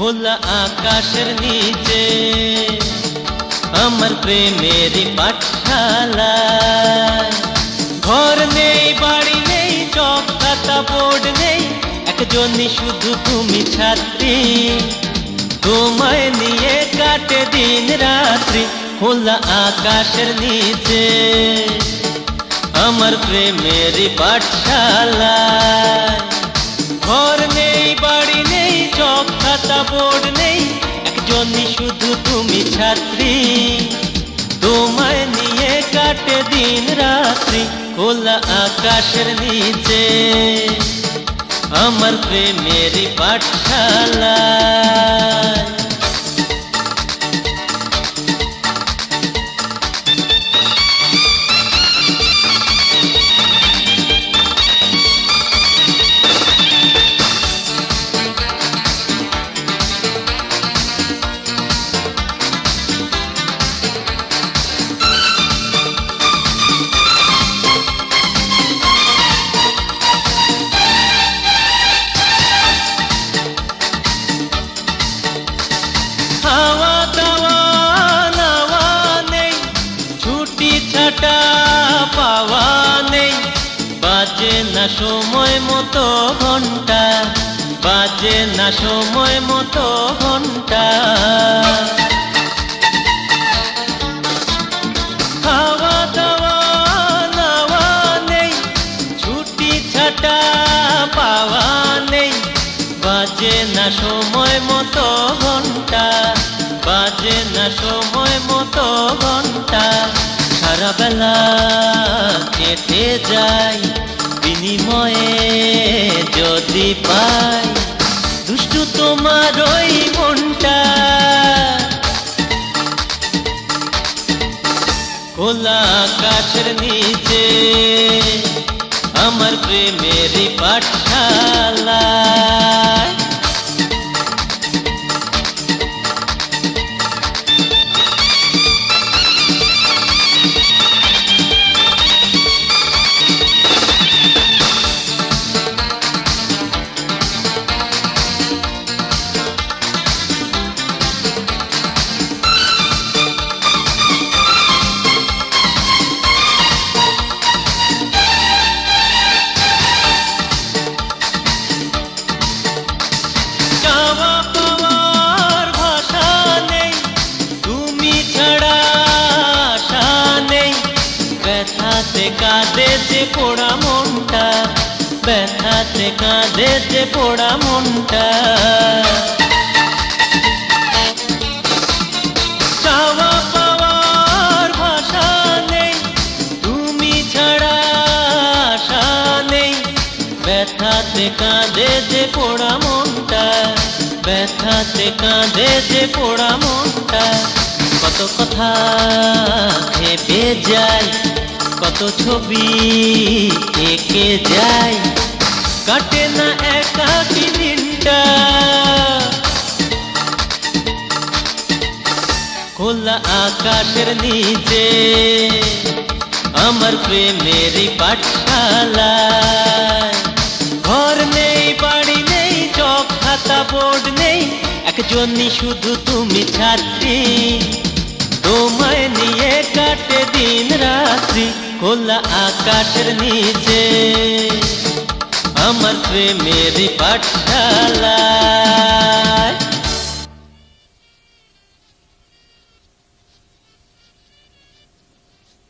খোলা আকাশের নিচে আমার প্রেমেরই পাঠশালা। ঘর নেই, বাড়ি নেই, চক খাতা বোর্ড নেই, একজনই শুধু তুমি ছাত্রী। তোমায় নিয়ে কাটে দিন রাত্রি খোলা আকাশের নিচে আমার প্রেমেরই পাঠশালা। ঘর নেই, বাড়ি নেই, চক খাতা বোর্ড নেই, একজনই শুধু তুমি ছাত্রী। তোমায় নিয়ে কাটে দিন রাত্রি খোলা আকাশের নিচে আমার প্রেমেরই পাঠশালা। হাওয়া দাওয়া নাওয়া নেই, ছুটি ছাটা পাওয়া নেই, বাজে না সময় মতো ঘন্টা, বাজে না সময় মতো ঘন্টা। হাওয়া দাওয়া নাওয়া নেই, ছুটি ছাটা পাওয়া নেই, বাজে না সময় মতো ঘন্টা, বাজে না সময় মতো ঘন্টা। সারা বেলা কেটে যায় বিনিময়ে যদি পাই দুষ্টু তোমার ওই মনটা। খোলা আকাশের নিচে আমার প্রেমেরই পাঠশালা। ব্যথাতে কাঁদে যে পোড়া মনটা, ব্যথাতে কাঁদে যে পোড়া মনটা। চাওয়া পাওয়ার ভাষা নেই, তুমি ছাড়া আশা নেই, ব্যথাতে কাঁদে যে পোড়া মনটা, ব্যথাতে কাঁদে যে পোড়া মনটা। কত কথা ভেবে যায়, কত ছবি এঁকে যায়, কাটে না একাকী দিনটা। খোলা আকাশের নিচে আমার প্রেমেরই পাঠশালা। ঘর নেই, বাড়ি নেই, চক খাতা বোর্ড নেই, একজনই শুধু তুমি ছাত্রী। তোমায় নিয়ে কাটে দিন রাত্রি খোলা আকাশের নিচে আমার প্রেমেরই পাঠশালা।